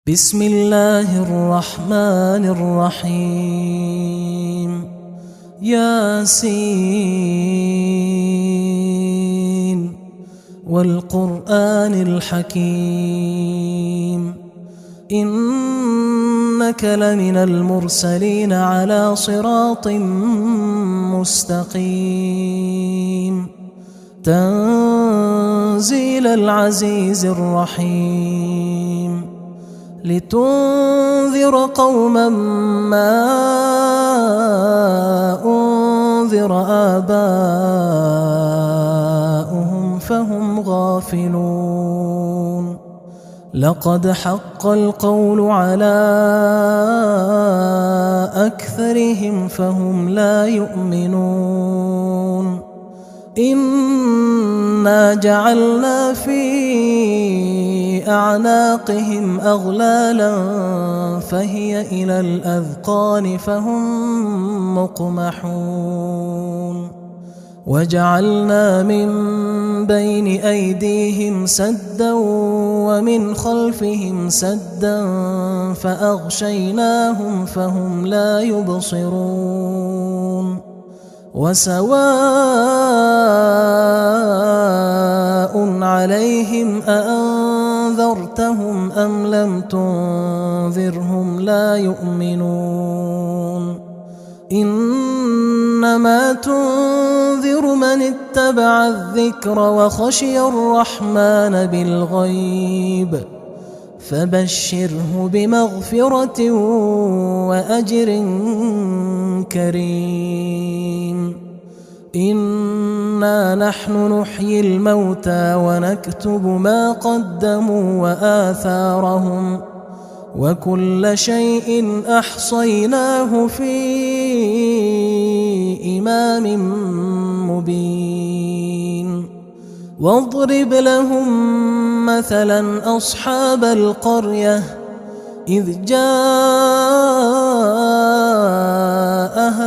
بسم الله الرحمن الرحيم ياسين والقرآن الحكيم إنك لمن المرسلين على صراط مستقيم تنزيل العزيز الرحيم لتنذر قوما ما أنذر آباؤهم فهم غافلون لقد حق القول على أكثرهم فهم لا يؤمنون إنا جعلنا في أعناقهم أغلالا فهي إلى الأذقان فهم مقمحون وجعلنا من بين أيديهم سدا ومن خلفهم سدا فأغشيناهم فهم لا يبصرون وسواء عليهم أأنذرتهم أم لم تنذرهم لا يؤمنون إنما تنذر من اتبع الذكر وخشي الرحمن بالغيب فبشره بمغفرة وأجر كريم إنا نحن نحيي الموتى ونكتب ما قدموا وآثارهم وكل شيء أحصيناه في إمام مبين واضرب لهم مثلا أصحاب القرية إذ جاءها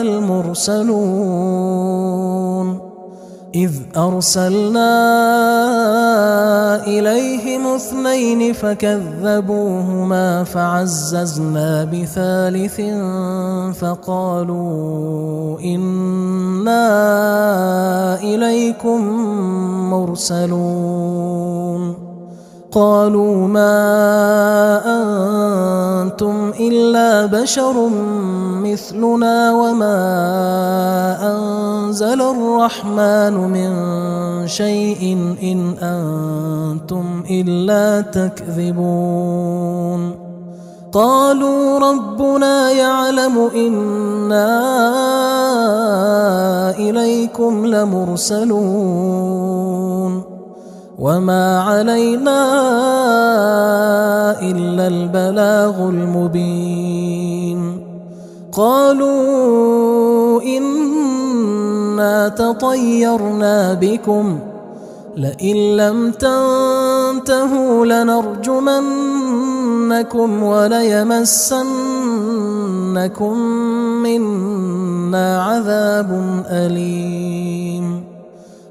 المرسلون إذ أرسلنا إليهم اثنين فكذبوهما فعززنا بثالث فقالوا إنا إليكم مرسلون قالوا ما أنتم إلا بشر مثلنا وما أنزل الرحمن من شيء إن أنتم إلا تكذبون قالوا ربنا يعلم إنا إليكم لمرسلون وما علينا إلا البلاغ المبين قالوا إنا تطيرنا بكم لئن لم تنتهوا لنرجمنكم وليمسنكم منا عذاب أليم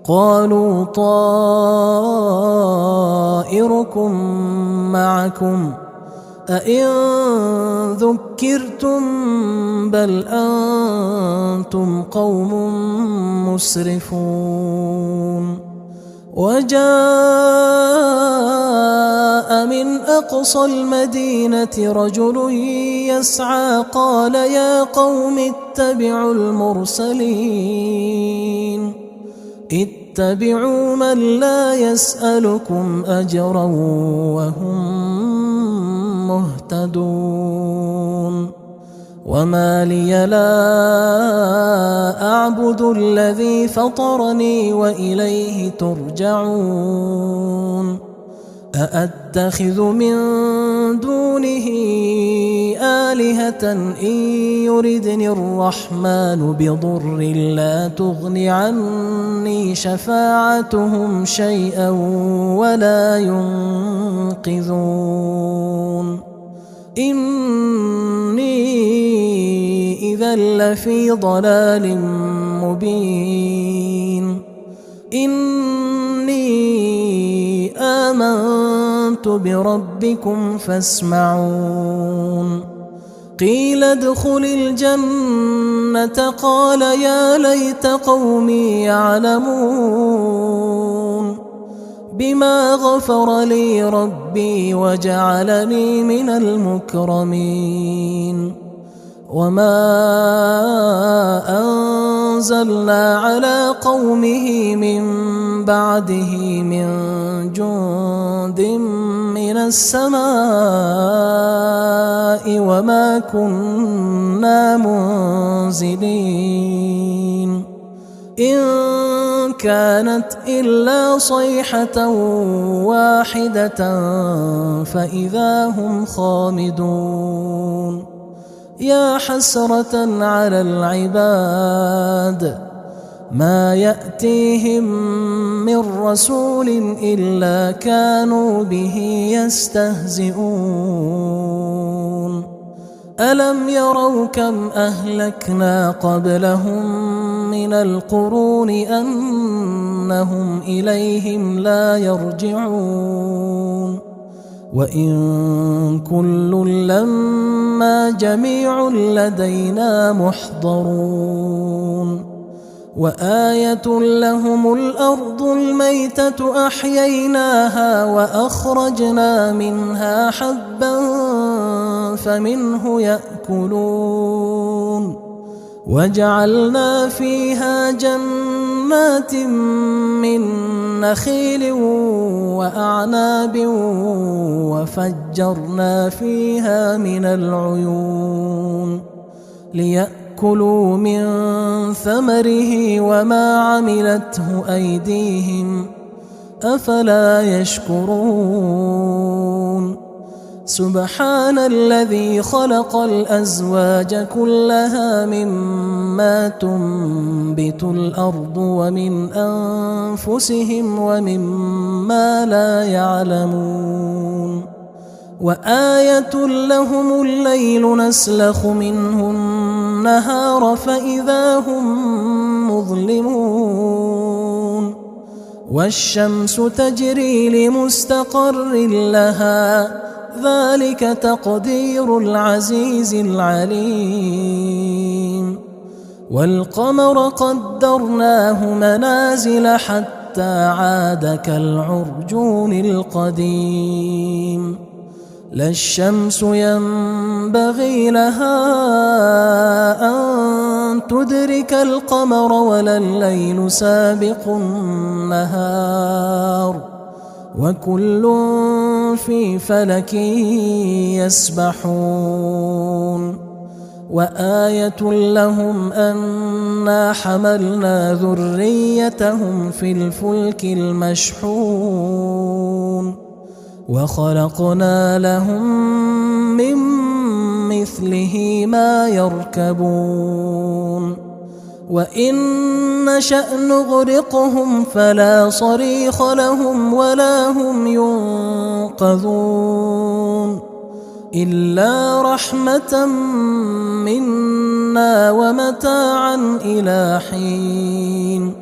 قالوا طائركم معكم أئن ذكرتم بل أنتم قوم مسرفون وجاء من أقصى المدينة رجل يسعى قال يا قوم اتبعوا المرسلين اتبعوا من لا يسألكم أجرا وهم مهتدون وما لي لا أعبد الذي فطرني وإليه ترجعون أأتخذ من دونه آلهة إن يردني الرحمن بضر لا تغن عني شفاعتهم شيئا ولا ينقذون إني إذا لفي ضلال مبين إني آمنت آمنت بربكم فاسمعون قيل ادخل الجنة قال يا ليت قومي يعلمون بما غفر لي ربي وجعلني من المكرمين وما أنزلنا على قومه من بعده من جند من السماء وما كنا منزلين إن كانت إلا صيحة واحدة فإذا هم خامدون يا حسرة على العباد ما يأتيهم من رسول إلا كانوا به يستهزئون ألم يروا كم أهلكنا قبلهم من القرون أنهم إليهم لا يرجعون وإن كل لما جميع لدينا محضرون وآية لهم الأرض الميتة أحييناها وأخرجنا منها حبا فمنه يأكلون وجعلنا فيها جنات من نخيل وأعناب وفجرنا فيها من العيون ليأكلوا من ثمره وما عملته أيديهم أفلا يشكرون سبحان الذي خلق الأزواج كلها مما تنبت الأرض ومن أنفسهم ومما لا يعلمون وآية لهم الليل نسلخ منه النهار فإذا هم مظلمون والشمس تجري لمستقر لها ذلك تقدير العزيز العليم والقمر قدرناه منازل حتى عاد كالعرجون القديم لا الشمس ينبغي لها أن تدرك القمر ولا الليل سابق النهار وكل في فلك يسبحون وآية لهم أنا حملنا ذريتهم في الفلك المشحون وخلقنا لهم من مثله ما يركبون وإن نشأ نغرقهم فلا صريخ لهم ولا هم ينقذون إلا رحمة منا ومتاعا إلى حين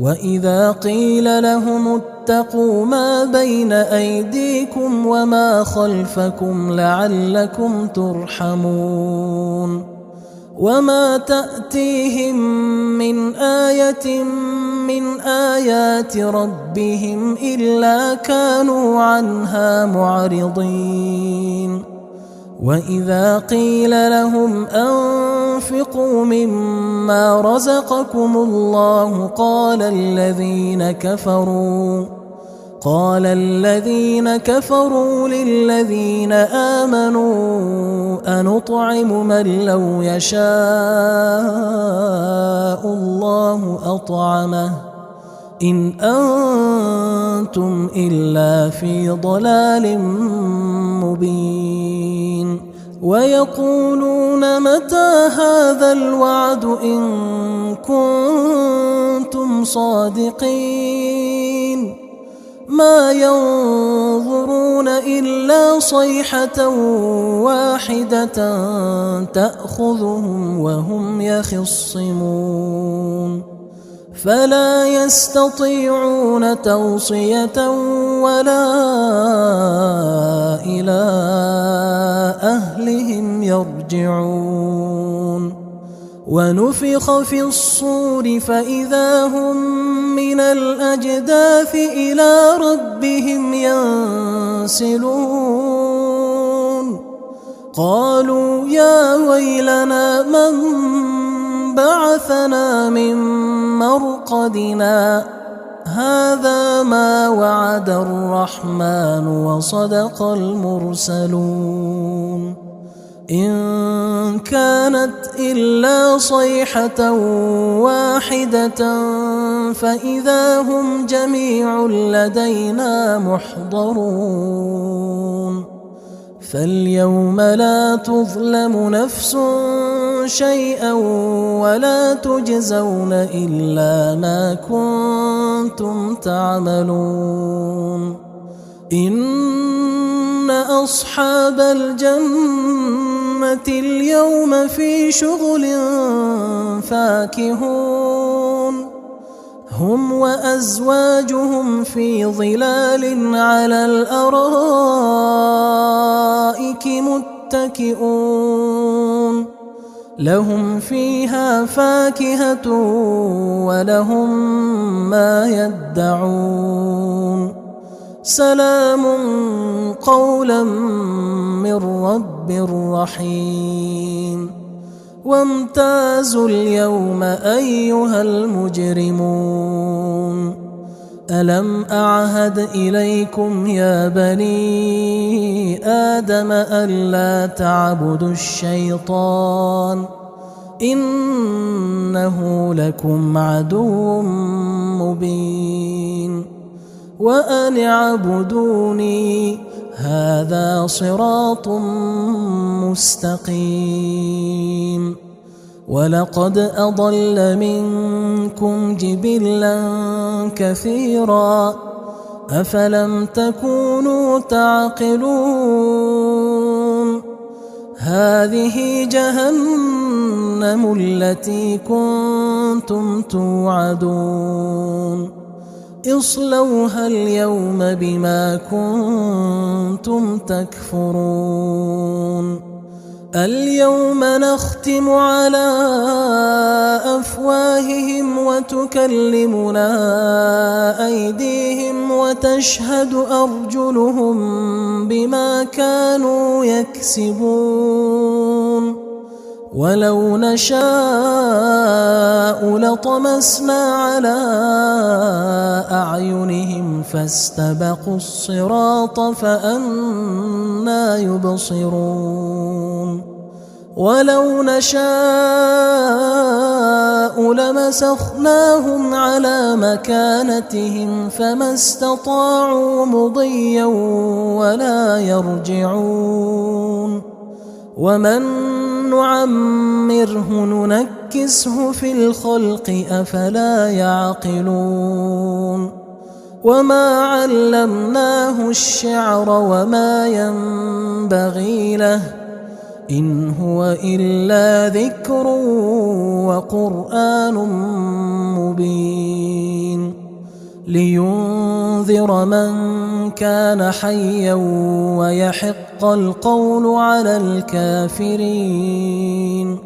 وإذا قيل لهم اتقوا ما بين أيديكم وما خلفكم لعلكم ترحمون وما تأتيهم من آية من آيات ربهم إلا كانوا عنها معرضين وإذا قيل لهم أنفقوا مما رزقكم الله قال الذين كفروا للذين آمنوا أنطعم من لو يشاء الله أطعمه إن أنتم إلا في ضلال مبين ويقولون متى هذا الوعد إن كنتم صادقين ما ينظرون إلا صيحة واحدة تأخذهم وهم يخصمون فلا يستطيعون توصية ولا إلى أهلهم يرجعون ونفخ في الصور فإذا هم من الأجداث إلى ربهم ينسلون قالوا يا ويلنا من بعثنا من مرقدنا هذا ما وعد الرحمن وصدق المرسلون إن كانت إلا صيحة واحدة فإذا هم جميع لدينا محضرون فاليوم لا تظلم نفس شيئا ولا تجزون إلا ما كنتم تعملون إن أصحاب الجنة اليوم في شغل فاكهون هم وأزواجهم في ظلال على الأرائك متكئون لهم فيها فاكهة ولهم ما يدعون سلام قولا من رب رحيم وامتازوا اليوم أيها المجرمون ألم أعهد إليكم يا بني آدم ألا تعبدوا الشيطان إنه لكم عدو مبين وأن اعبدوني هذا صراط مستقيم ولقد أضل منكم جبلا كثيرا أفلم تكونوا تعقلون هذه جهنم التي كنتم توعدون اصلوها اليوم بما كنتم تكفرون اليوم نختم على أفواههم وتكلمنا أيديهم وتشهد أرجلهم بما كانوا يكسبون ولو نشاء لطمسنا على أعينهم فاستبقوا الصراط فأنى يبصرون ولو نشاء لمسخناهم على مكانتهم فما استطاعوا مضيا ولا يرجعون ومن نعمره ننكسه في الخلق أفلا يعقلون وما علمناه الشعر وما ينبغي له إن هو إلا ذكر وقرآن مبين لينذر من كان حيا ويحق القول على الكافرين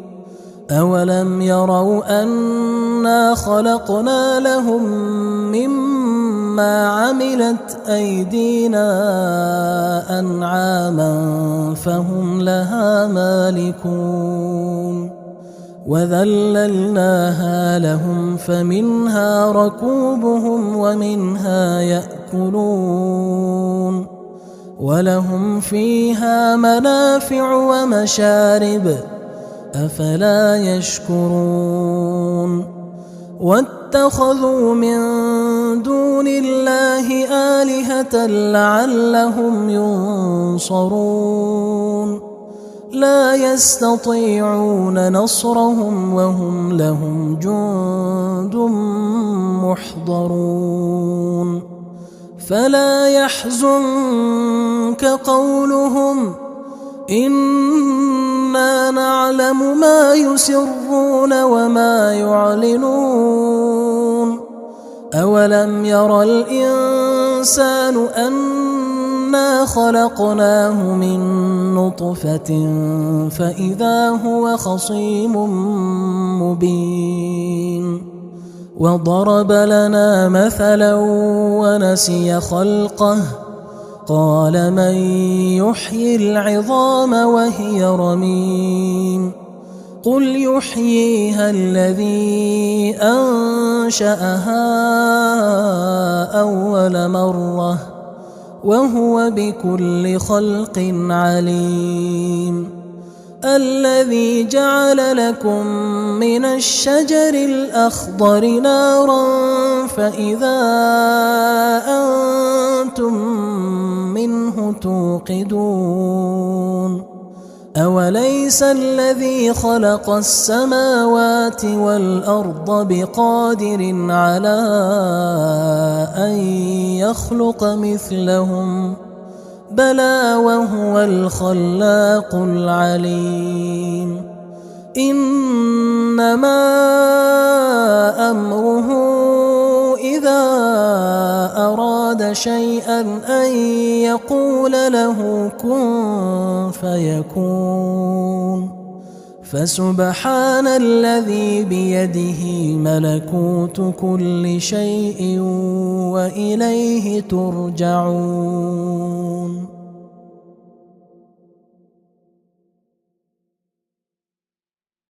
أولم يروا أنا خلقنا لهم مما عملت أيدينا أنعاما فهم لها مالكون وذللناها لهم فمنها ركوبهم ومنها يأكلون ولهم فيها منافع ومشارب أفلا يشكرون واتخذوا من دون الله آلهة لعلهم ينصرون لا يستطيعون نصرهم وهم لهم جند محضرون فلا يحزنك قولهم إنا نعلم ما يسرون وما يعلنون أولم ير الإنسان أنا خلقناه من نطفة فإذا هو خصيم مبين وضرب لنا مثلا ونسي خلقه قال من يحيي العظام وهي رميم قل يحييها الذي أنشأها أول مرة وهو بكل خلق عليم الذي جعل لكم من الشجر الأخضر نارا فإذا أنتم منه توقدون أوليس الذي خلق السماوات والأرض بقادر على أن يخلق مثلهم بلى وهو الخلاق العليم إنما أمره إذا أراد شيئا أن يقول له كن فيكون فسبحان الذي بيده ملكوت كل شيء وإليه ترجعون